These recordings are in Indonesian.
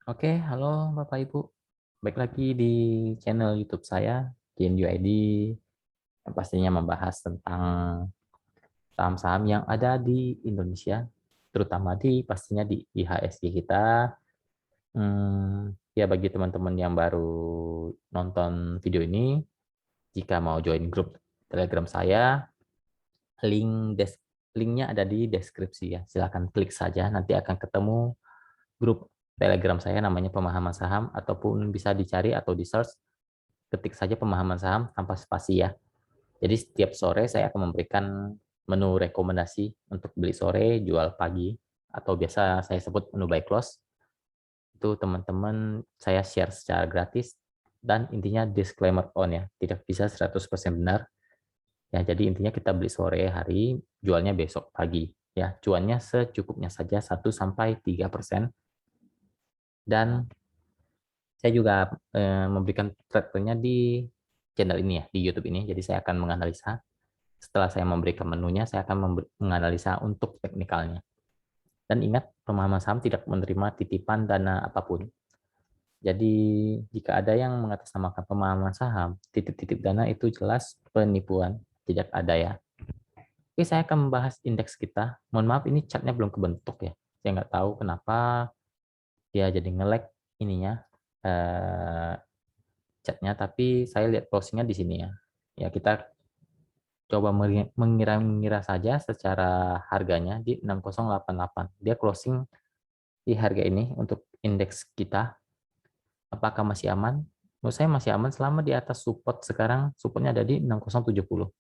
Oke, halo Bapak Ibu. Baik lagi di channel YouTube saya, GenUID, yang pastinya membahas tentang saham-saham yang ada di Indonesia, terutama pastinya di IHSG kita. Ya bagi teman-teman yang baru nonton video ini, jika mau join grup Telegram saya, linknya ada di deskripsi ya. Silahkan klik saja, nanti akan ketemu grup Telegram saya namanya Pemahaman Saham, ataupun bisa dicari atau di search, ketik saja Pemahaman Saham tanpa spasi ya. Jadi setiap sore saya akan memberikan menu rekomendasi untuk beli sore, jual pagi, atau biasa saya sebut menu buy close. Itu teman-teman saya share secara gratis, dan intinya disclaimer on ya, tidak bisa 100% benar. Ya, jadi intinya kita beli sore hari, jualnya besok pagi. Ya, cuannya secukupnya saja 1-3%. Dan saya juga memberikan tradernya di channel ini ya, di YouTube ini. Jadi saya akan menganalisa. Setelah saya memberikan menunya, saya akan menganalisa untuk teknikalnya. Dan ingat, pemahaman saham tidak menerima titipan dana apapun. Jadi jika ada yang mengatasnamakan pemahaman saham, titip-titip dana itu jelas penipuan, tidak ada ya. Oke, saya akan membahas indeks kita. Mohon maaf, ini chartnya belum kebentuk ya. Saya nggak tahu kenapa dia jadi nge-lag ininya, eh, chatnya, tapi saya lihat closingnya di sini ya. Ya, kita coba mengira-ngira saja secara harganya di 6088. Dia closing di harga ini untuk indeks kita. Apakah masih aman? Menurut saya masih aman selama di atas support. Sekarang supportnya ada di 6070.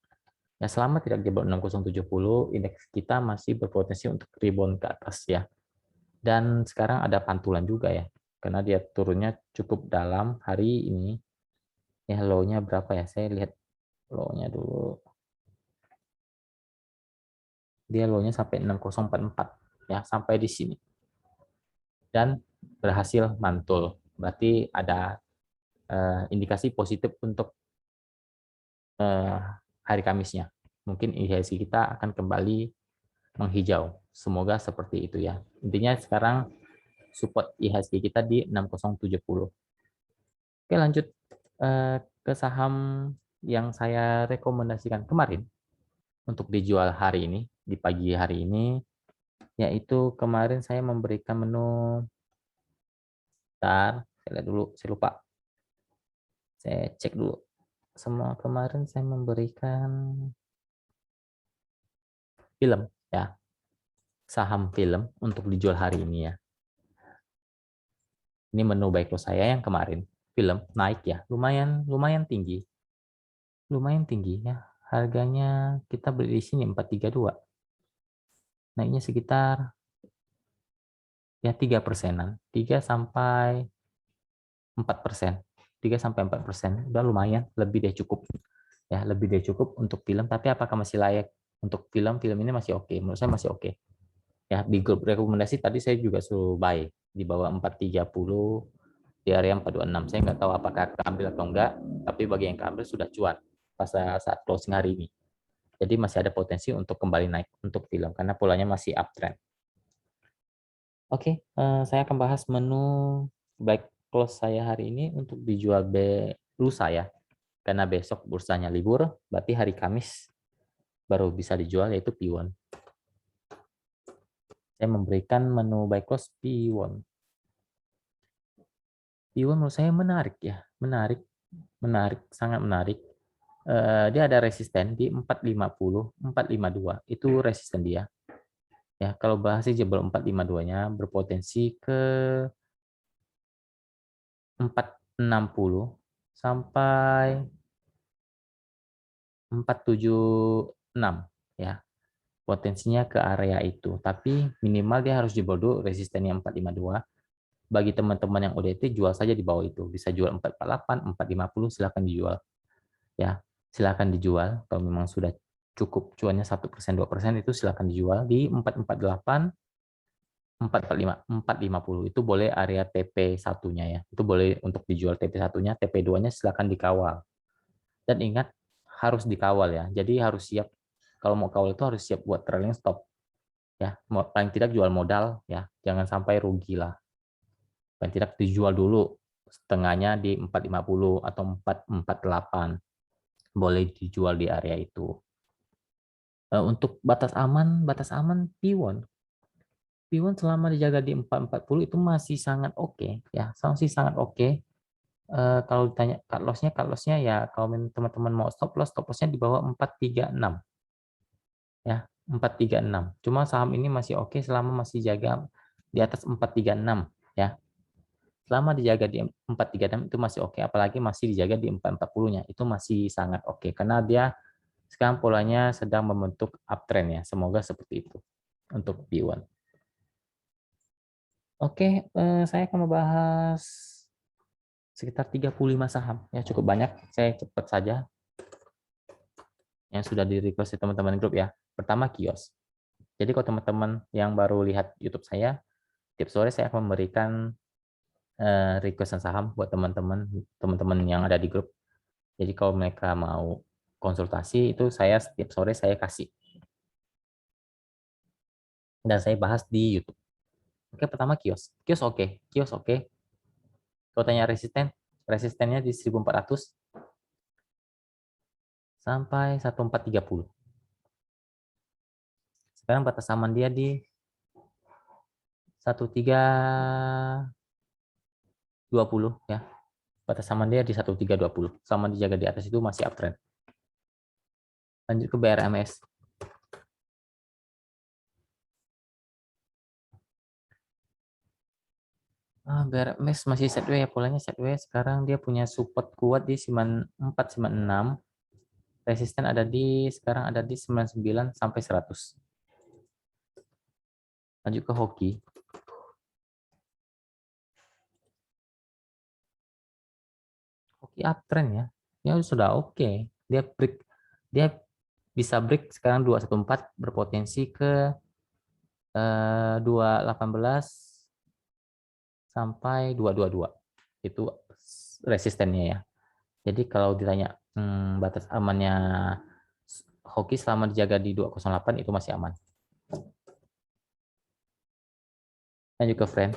Ya, selama tidak di bawah 6070, indeks kita masih berpotensi untuk rebound ke atas ya. Dan sekarang ada pantulan juga ya, karena dia turunnya cukup dalam hari ini. Ya, low-nya berapa ya? Saya lihat low-nya dulu. Dia low-nya sampai 6044 ya, sampai di sini. Dan berhasil mantul. Berarti ada indikasi positif untuk eh, hari Kamisnya. Mungkin IHSG kita akan kembali menghijau. Semoga seperti itu ya. Intinya sekarang support IHSG kita di 6070. Oke, lanjut ke saham yang saya rekomendasikan kemarin untuk dijual hari ini, di pagi hari ini, yaitu kemarin saya memberikan menu, bentar, saya lihat dulu, saya lupa. Saya cek dulu. Semua kemarin saya memberikan film ya, saham film untuk dijual hari ini ya. Ini menu baik lo saya yang kemarin. Film naik ya, lumayan lumayan tinggi. Lumayan tinggi ya. Harganya kita beli di sini 432. Naiknya sekitar ya 3%-an. 3-4%. 3-4%. Udah lumayan, lebih dari cukup. Ya, lebih dari cukup untuk film, tapi apakah masih layak untuk film? Film ini masih oke. Menurut saya masih oke. Ya, di grup rekomendasi tadi saya juga suruh buy di bawah 430, di area 426. Saya nggak tahu apakah keambil atau enggak, tapi bagi yang keambil sudah cuan pas saat closing hari ini. Jadi masih ada potensi untuk kembali naik untuk film karena polanya masih uptrend. Oke, saya akan bahas menu baik close saya hari ini untuk dijual lusa ya. Karena besok bursanya libur, berarti hari Kamis baru bisa dijual, yaitu Piwon. Saya memberikan menu buy close Piwon. Piwon menurut saya menarik ya, menarik, sangat menarik. Dia ada resisten di 450, 452, itu resisten dia. Ya, kalau bahasnya jebol 452-nya berpotensi ke 460 sampai 476 ya. Potensinya ke area itu, tapi minimal dia harus jebol dulu resistennya 452. Bagi teman-teman yang ODT jual saja di bawah itu, bisa jual 448, 450, silakan dijual. Ya, silakan dijual kalau memang sudah cukup cuannya 1%, 2% itu silakan dijual di 448, 445, 450 itu boleh area TP satunya ya. Itu boleh untuk dijual TP satunya, TP 2-nya silakan dikawal. Dan ingat harus dikawal ya. Jadi harus siap, kalau mau kawal itu harus siap buat trailing stop ya. Paling tidak jual modal ya. Jangan sampai rugi lah. Paling tidak dijual dulu setengahnya di 450 atau 448. Boleh dijual di area itu. Untuk batas aman Piwon. Piwon selama dijaga di 440 itu masih sangat oke ya, masih sangat oke. Kalau ditanya cut lossnya ya kalau teman-teman mau stop lossnya di bawah 436 ya, 436. Cuma saham ini masih oke selama masih jaga di atas 436 ya. Selama dijaga di 436 itu masih oke, apalagi masih dijaga di 440-nya itu masih sangat oke karena dia sekarang polanya sedang membentuk uptrend ya. Semoga seperti itu untuk B1. Oke, saya akan membahas sekitar 35 saham ya, cukup banyak. Saya cepat saja yang sudah di request teman-teman grup ya. Pertama kios. Jadi kalau teman-teman yang baru lihat YouTube saya, tiap sore saya akan memberikan requestan saham buat teman-teman yang ada di grup. Jadi kalau mereka mau konsultasi itu saya setiap sore saya kasih. Dan saya bahas di YouTube. Oke, pertama kios. Kios oke. Kios oke. Kalau tanya resistennya di 1400 sampai 1430. Sekarang batas aman dia di 1320 ya. Batas aman dia di 1320. Sama dijaga di atas itu masih uptrend. Lanjut ke BRMS. BRMS masih sideways ya, polanya sideways. Sekarang dia punya support kuat di 94, 96. Resisten ada di sekarang ada di 99 sampai 100. Lanjut ke hoki. Hoki uptrend ya. Ya sudah oke. Dia bisa break sekarang 214 berpotensi ke 218 sampai 222. Itu resistennya ya. Jadi kalau ditanya batas amannya hoki selama dijaga di 208 itu masih aman. Lanjut ke friend.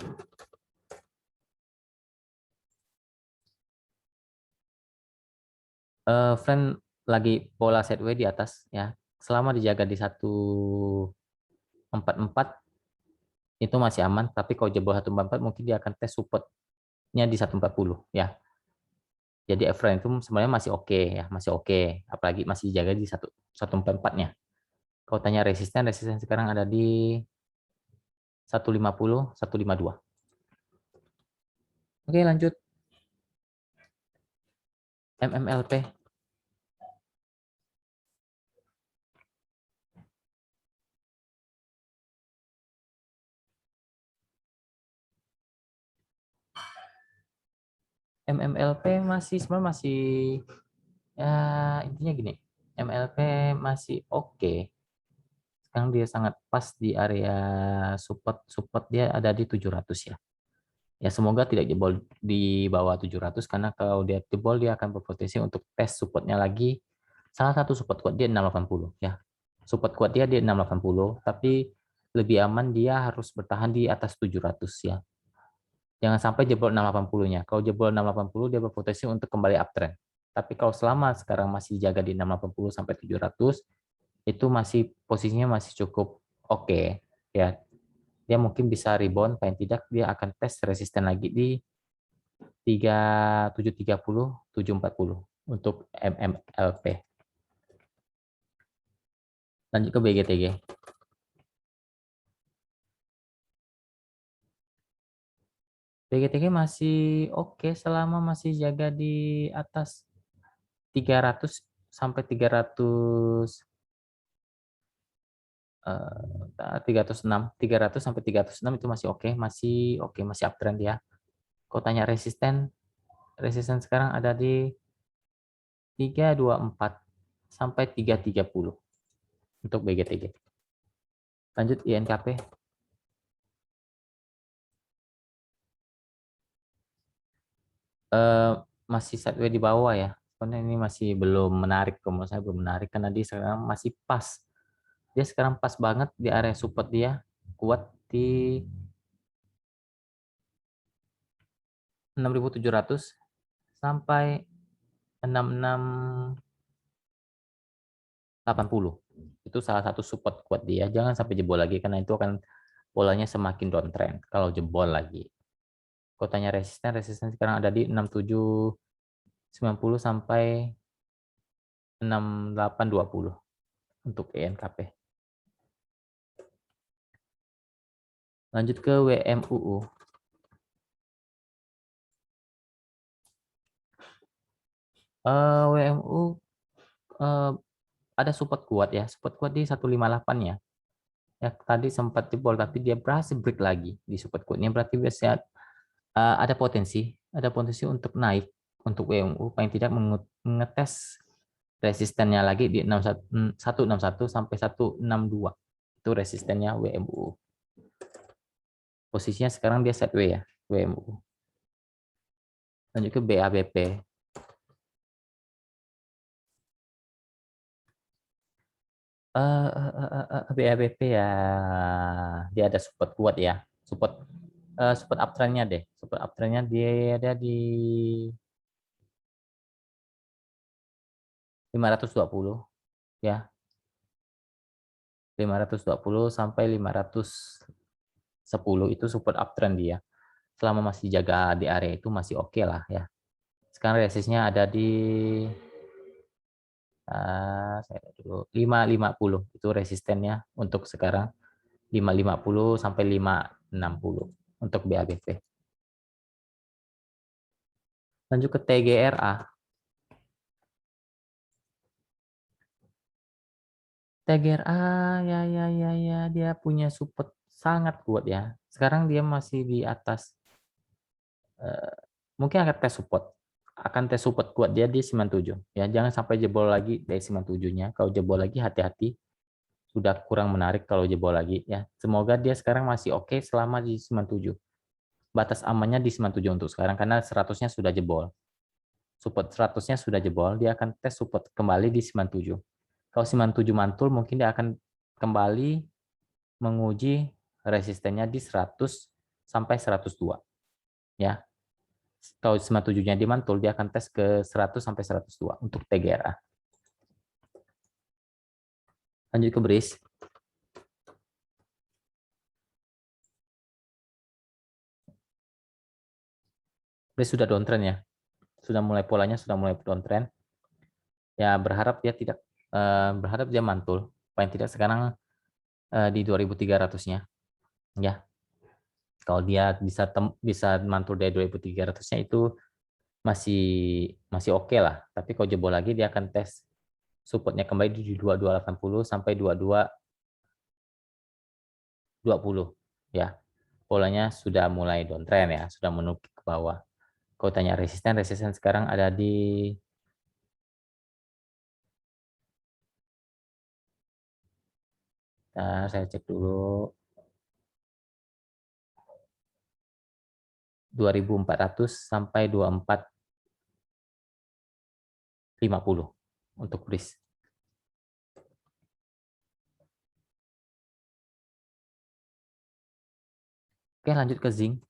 Friend lagi pola sideways di atas ya. Selama dijaga di 144 itu masih aman, tapi kalau jebol 144 mungkin dia akan tes supportnya di 140 ya. Jadi friend itu sebenarnya masih oke ya, masih oke, apalagi masih dijaga di 144-nya. Kalau tanya resisten sekarang ada di 150, 152. Oke, lanjut. MMLP. MMLP sebenarnya masih ya intinya gini. MLP masih oke. Sekarang dia sangat pas di area support dia ada di 700 ya. Ya semoga tidak jebol di bawah 700 karena kalau dia jebol dia akan berpotensi untuk tes supportnya lagi. Salah satu support kuat dia 680 ya. Support kuat dia di 680 tapi lebih aman dia harus bertahan di atas 700 ya. Jangan sampai jebol 680-nya. Kalau jebol 680 dia berpotensi untuk kembali uptrend. Tapi kalau selama sekarang masih jaga di 680 sampai 700 itu masih posisinya masih cukup oke ya. Dia mungkin bisa rebound, paling tidak dia akan tes resisten lagi di 3730, 740 untuk MMLP. Lanjut ke BGTG. BGTG masih oke selama masih jaga di atas 300 sampai 300 306, 300 sampai 306 itu masih oke, masih uptrend ya. Kalau tanya resisten sekarang ada di 324 sampai 330 untuk BGTG. Lanjut INKP. Eh, masih sideways di bawah ya. Soalnya ini masih belum menarik, kalau menurut saya belum menarik karena dia sekarang masih pas. Dia sekarang pas banget di area support dia kuat di 6.700 sampai 6680. Itu salah satu support kuat dia. Jangan sampai jebol lagi karena itu akan polanya semakin downtrend kalau jebol lagi. Kalau tanya resisten, resisten sekarang ada di 6790 sampai 6820 untuk ENKP. Lanjut ke WMUU. WMU ada support kuat ya, support kuat di 158 ya. Ya tadi sempat jebol tapi dia berhasil break lagi di support kuatnya, berarti biasanya ada potensi untuk naik untuk WMU, paling tidak mengetes resistennya lagi di 161 sampai 162. Itu resistennya WMU. Posisinya sekarang dia sideways ya, WMU. Lanjut ke BABP. BABP ya, dia ada support kuat ya, support uptrendnya deh, support uptrendnya dia ada di 520 ya, 520 sampai 510 itu support uptrend dia. Selama masih jaga di area itu masih oke lah ya. Sekarang resistnya ada di 550 itu resistennya untuk sekarang, 550 sampai 560 untuk BABP. Lanjut ke TGRA. TGRA ya dia punya support sangat kuat ya. Sekarang dia masih di atas, mungkin akan tes support kuat dia di 97 ya. Jangan sampai jebol lagi dari 97-nya. Kalau jebol lagi hati-hati, sudah kurang menarik kalau jebol lagi ya. Semoga dia sekarang masih oke selama di 97. Batas amannya di 97 untuk sekarang karena 100-nya sudah jebol. Support 100-nya sudah jebol, dia akan tes support kembali di 97. Kalau 97 mantul, mungkin dia akan kembali menguji resistennya di 100 sampai 102 ya. Kalau 97-nya dimantul, dia akan tes ke 100 sampai 102 untuk TGRA. Lanjut ke BRIS. BRIS sudah downtrend ya. Polanya sudah mulai downtrend. Ya berharap dia mantul. Paling tidak sekarang di 2300-nya ya. Kalau dia bisa mantul dari 2300-nya itu masih masih oke lah. Tapi kalau jebol lagi dia akan tes supportnya kembali di 2280 sampai 2220 ya. Polanya sudah mulai downtrend ya, sudah menukik ke bawah. Kalau tanya resisten sekarang ada di saya cek dulu 2400 sampai 2450 untuk BRIS. Oke, lanjut ke zinc.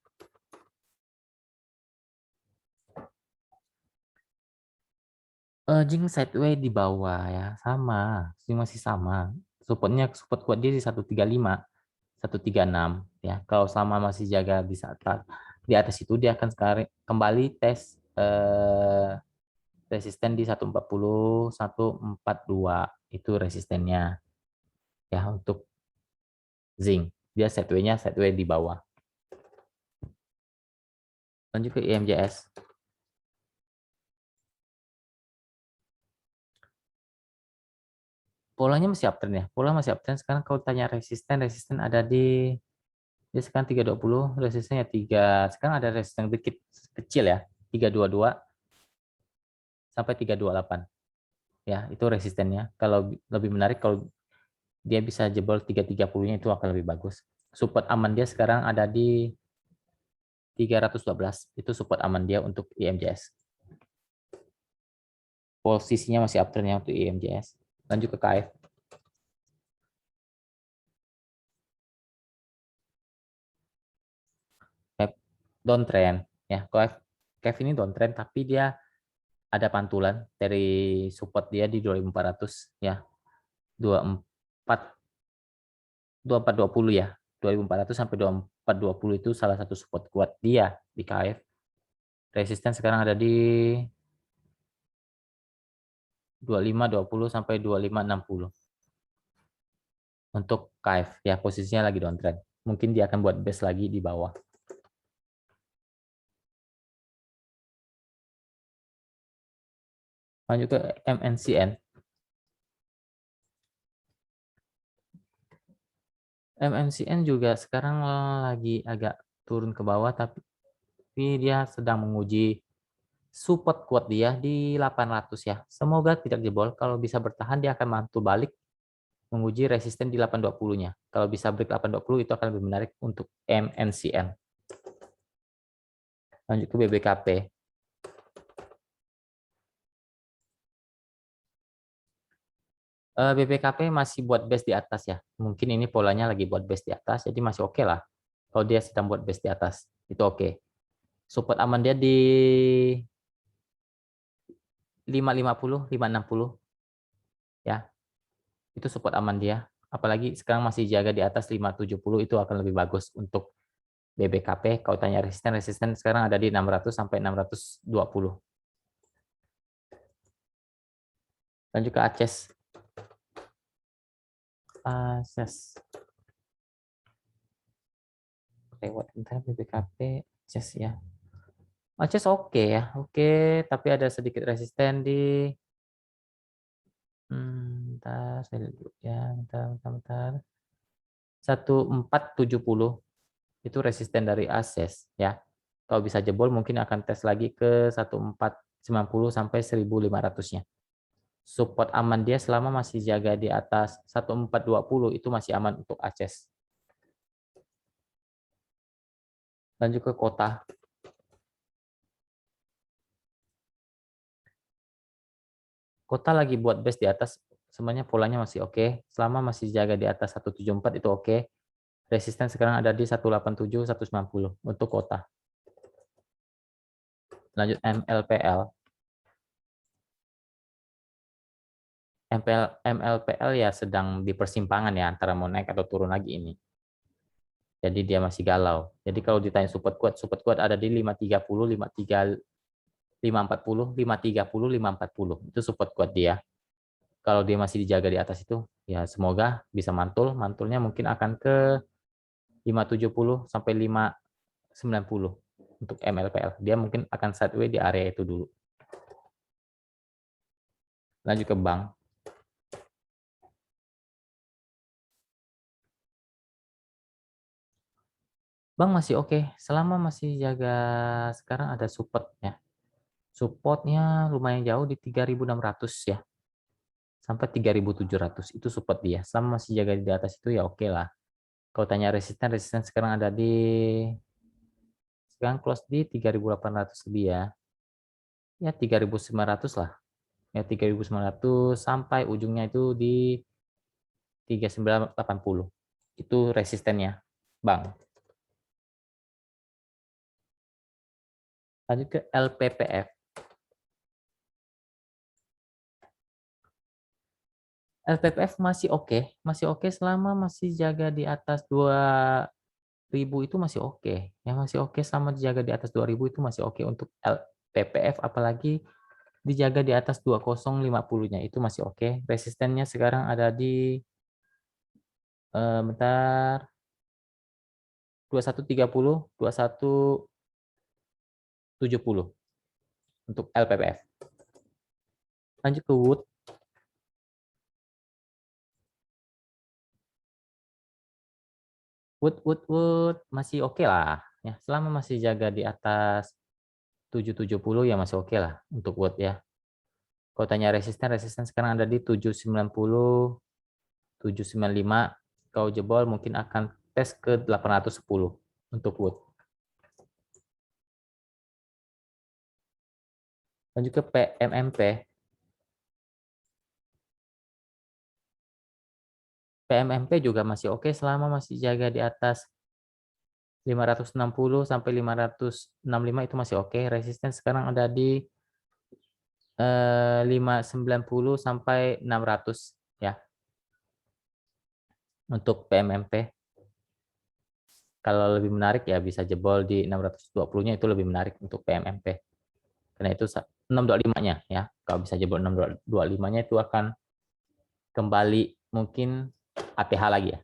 Zinc sideways di bawah ya, sama, masih sama. Support kuat dia di 135, 136 ya. Kalau sama masih jaga di atas itu, dia akan sekarang kembali tes resisten di 140, 142 itu resistennya ya untuk zinc. Dia sideways di bawah. Lanjut ke IMJS. Polanya masih uptrend ya. Pola masih uptrend. Sekarang kalau tanya resisten ada di dia sekarang 320, resistennya 3. Sekarang ada resisten dikit kecil ya. 322 sampai 328. Ya, itu resistennya. Kalau lebih menarik kalau dia bisa jebol 330-nya itu akan lebih bagus. Support aman dia sekarang ada di 312. Itu support aman dia untuk IMJS. Posisinya masih uptrend ya untuk IMJS. Lanjut ke KF. Downtrend ya. KF Cav ini downtrend tapi dia ada pantulan dari support dia di 2400 ya. 24 2420 ya. 2400 sampai 2420 itu salah satu support kuat dia di KF. Resisten sekarang ada di 2520 sampai 2560. Untuk KF ya, posisinya lagi downtrend. Mungkin dia akan buat base lagi di bawah. Lanjut ke MNCN. MNCN juga sekarang lagi agak turun ke bawah, tapi dia sedang menguji support kuat dia di 800 ya. Semoga tidak jebol. Kalau bisa bertahan, dia akan mantul balik menguji resisten di 820-nya. Kalau bisa break 820, itu akan lebih menarik untuk MNCN. Lanjut ke BBKP. BBKP masih buat base di atas ya. Mungkin ini polanya lagi buat base di atas, jadi masih oke lah. Kalau dia sedang buat base di atas, itu oke. Support aman dia di 550, 560 ya. Itu support aman dia. Apalagi sekarang masih jaga di atas 570, itu akan lebih bagus untuk BBKP. Kalau tanya resisten sekarang ada di 600 sampai 620. Lanjut ke ACES. Lewat bentar BBKP ACES ya. ACES oke ya, oke, tapi ada sedikit resisten di bentar, saya lihat dulu ya, bentar. 1470 itu resisten dari ACES ya. Kalau bisa jebol mungkin akan tes lagi ke 1490 sampai 1500-nya. Support aman dia selama masih jaga di atas 1420 itu masih aman untuk ACES. Lanjut ke kota. Kota lagi buat base di atas, semuanya polanya masih oke. Selama masih jaga di atas 174 itu oke. Resisten sekarang ada di 187, 190 untuk kota. Lanjut MLPL. MLPL ya sedang di persimpangan ya antara mau naik atau turun lagi ini. Jadi dia masih galau. Jadi kalau ditanya support kuat ada di 530, 540, 530, 540. Itu support kuat dia. Kalau dia masih dijaga di atas itu, ya semoga bisa mantul. Mantulnya mungkin akan ke 570 sampai 590 untuk MLPL. Dia mungkin akan sideways di area itu dulu. Lanjut ke bank. Bank masih oke, selama masih jaga sekarang ada support ya. Supportnya lumayan jauh di 3.600 ya. Sampai 3.700 itu support dia. Selama masih jaga di atas itu ya oke lah. Kalau tanya resisten sekarang ada di sekarang close di 3.800 lebih ya. Ya 3.900 lah. Ya 3.900 sampai ujungnya itu di 3.980. Itu resistennya, Bang. Lanjut ke LPPF. LPPF masih oke selama masih jaga di atas 2.000 itu masih oke. Ya masih oke selama dijaga di atas 2.000 itu masih oke untuk LPPF, apalagi dijaga di atas 2050-nya itu masih oke. Resistennya sekarang ada di bentar 2130, 2170 untuk LPPF. Lanjut ke Wood. Wood masih oke lah. Ya, selama masih jaga di atas 770 ya masih oke lah untuk Wood ya. Kalau tanya resisten sekarang ada di 790, 795. Kalau jebol mungkin akan tes ke 810 untuk Wood. Lanjut ke PMMP. PMMP juga masih oke selama masih jaga di atas 560 sampai 565 itu masih oke. Resisten sekarang ada di 590 sampai 600 ya untuk PMMP. Kalau lebih menarik ya bisa jebol di 620-nya, itu lebih menarik untuk PMMP. Karena itu 625-nya ya. Kalau bisa jebol 625-nya itu akan kembali mungkin ATH lagi ya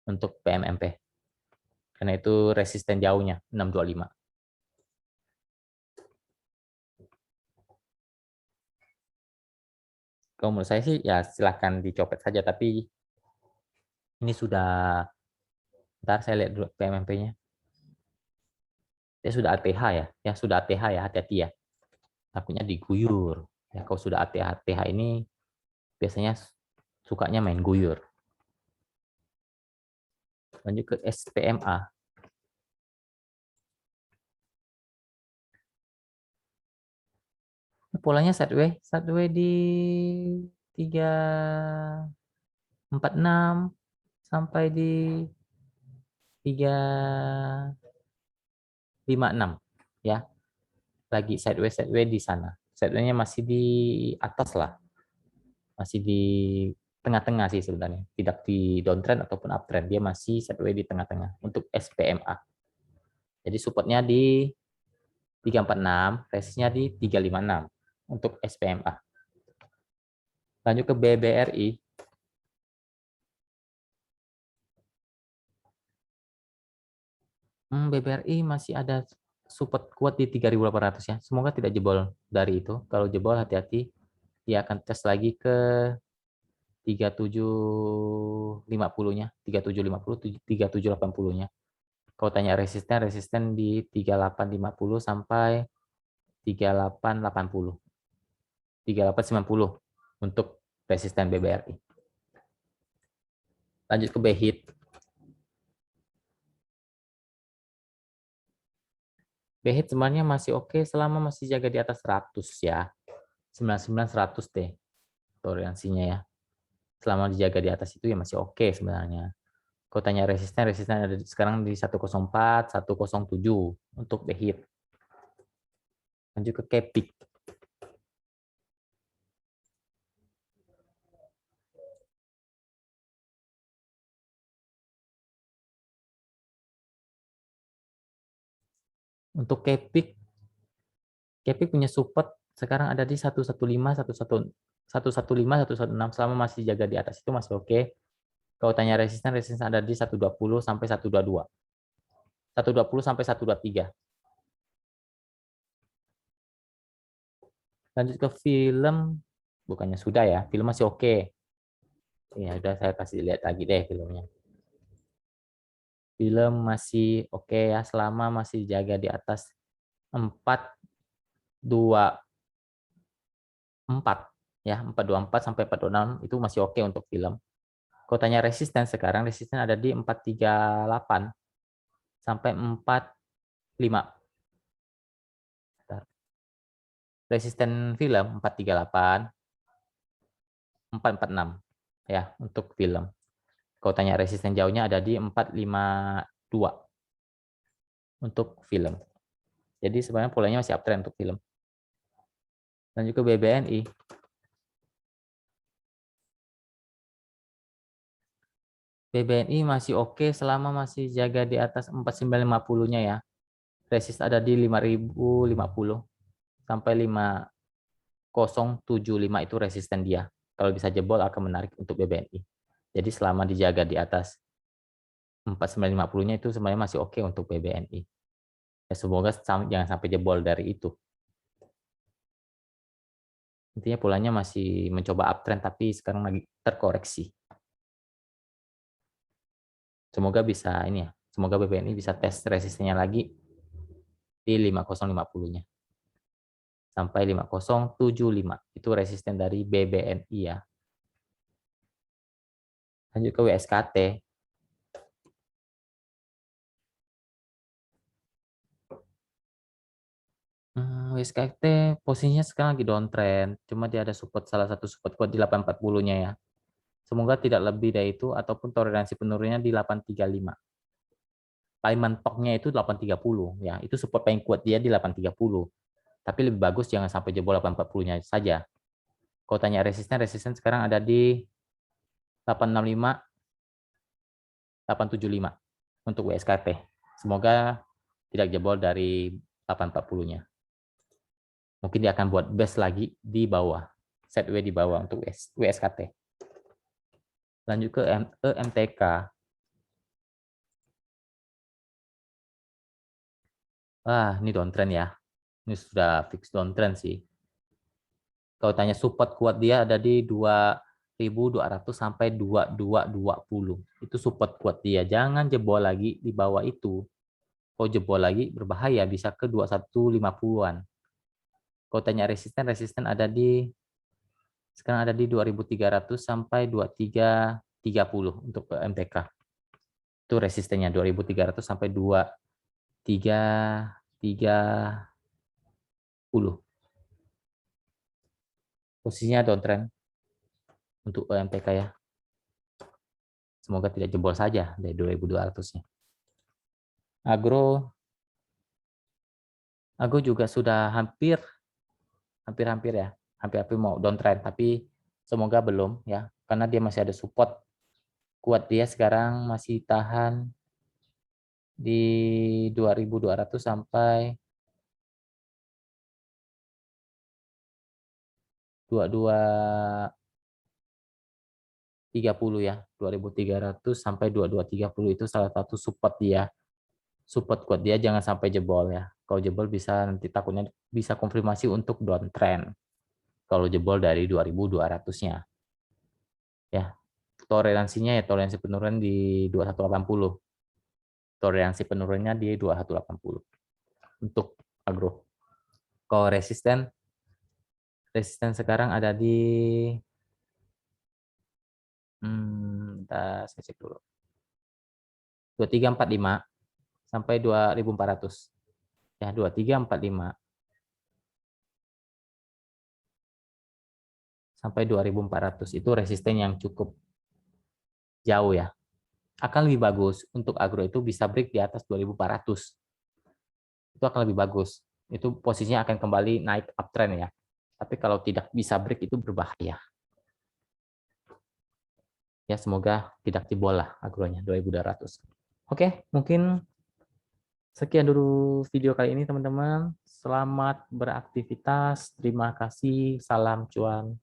untuk PMMP. Karena itu resisten jauhnya 625. Kalau menurut saya sih ya silahkan dicopet saja, tapi ini sudah, ntar saya lihat dulu PMMP-nya. Dia sudah ATH ya, sudah ATH ya, hati-hati ya. Takutnya diguyur. Ya kalau sudah ATH ini biasanya sukanya main guyur. Lanjut ke SPMA. Polanya sideways di 346 sampai di 356 ya. Lagi sideways di sana. Sideways-nya masih di atas lah. Masih di tengah-tengah sih sebenarnya. Tidak di downtrend ataupun uptrend. Dia masih sideways di tengah-tengah untuk SPMA. Jadi supportnya di 346, resistnya di 356 untuk SPMA. Lanjut ke BBRI. BBRI masih ada support kuat di 3.800 ya. Semoga tidak jebol dari itu. Kalau jebol hati-hati, dia akan tes lagi ke 3750-nya, 3750, 3780-nya. Kalau tanya resisten di 3850 sampai 3880. 3890 untuk resisten BBRI. Lanjut ke BHIT. BHIT sebenarnya masih oke selama masih jaga di atas 100 ya. 99 100 deh toleransinya ya. Selama dijaga di atas itu ya masih oke sebenarnya. Kalau tanya resisten ada sekarang di 104, 107 untuk BHIT. Lanjut ke KEPIK. Untuk KEPIK punya support sekarang ada di 115, 115, 116. Selama masih jaga di atas itu masih oke. Kalau tanya resisten ada di 120 sampai 122. 120 sampai 123. Lanjut ke film, bukannya sudah ya, film masih oke. Ya udah saya kasih lihat lagi deh filmnya. Film masih oke ya selama masih jaga di atas 424 ya, 424 sampai 426 itu masih oke untuk film. Kalau tanya resisten sekarang resisten ada di 438 sampai 45. Resisten film 438, 446 ya untuk film. Kalau tanya resisten jauhnya ada di 452 untuk film. Jadi sebenarnya polanya masih uptrend untuk film. Lanjut ke BBNI. BBNI masih oke selama masih jaga di atas 4950-nya ya. Resist ada di 5050 sampai 5075 itu resisten dia. Kalau bisa jebol akan menarik untuk BBNI. Jadi selama dijaga di atas 4950-nya itu sebenarnya masih oke untuk BBNI. Ya, semoga jangan sampai jebol dari itu. Intinya polanya masih mencoba uptrend tapi sekarang lagi terkoreksi. Semoga bisa ini ya. Semoga BBNI bisa tes resistennya lagi di 5050-nya. Sampai 5075. Itu resisten dari BBNI ya. Lanjut ke WSKT. WSKT posisinya sekarang lagi downtrend. Cuma dia ada support, salah satu support kuat di 840-nya ya. Semoga tidak lebih dari itu ataupun toleransi penurunannya di 835. paling mentoknya itu 830 ya. Itu support paling kuat dia di 830. Tapi lebih bagus jangan sampai jebol 840-nya saja. Kalau tanya resisten sekarang ada di 865, 875 untuk WSKT. Semoga tidak jebol dari 840-nya. Mungkin dia akan buat base lagi di bawah. Set W di bawah untuk WSKT. Lanjut ke MTK. Ini downtrend ya. Ini sudah fix downtrend sih. Kalau tanya support kuat dia ada di 2.200 sampai 2220. Itu support kuat dia. Jangan jebol lagi di bawah itu. Kalau jebol lagi berbahaya bisa ke 2150-an. Kalau tanya resisten ada di sekarang ada di 2300 sampai 2330 untuk MTK. Itu resistennya 2300 sampai 2330. Posisinya downtrend untuk MTK ya. Semoga tidak jebol saja dari 2200-nya. Agro juga sudah hampir ya. Hampir mau downtrend, tapi semoga belum ya. Karena dia masih ada support kuat, dia sekarang masih tahan di 2200 sampai 2230 ya. 2300 sampai 2230 itu salah satu support dia. Support kuat dia, jangan sampai jebol ya. Kalau jebol bisa nanti takutnya bisa konfirmasi untuk downtrend. Kalau jebol dari 2200-nya. Ya. Toleransinya ya toleransi penurunan di 2180. Toleransi penurunannya di 2180 untuk agro. Kalau resisten sekarang ada di saya cek dulu. 2345 sampai 2400. Ya, 2345 sampai 2400 itu resisten yang cukup jauh ya. Akan lebih bagus untuk agro itu bisa break di atas 2400. Itu akan lebih bagus. Itu posisinya akan kembali naik uptrend ya. Tapi kalau tidak bisa break itu berbahaya. Ya, semoga tidak jebol lah agronya 2200. Oke, mungkin sekian dulu video kali ini teman-teman. Selamat beraktivitas. Terima kasih. Salam cuan.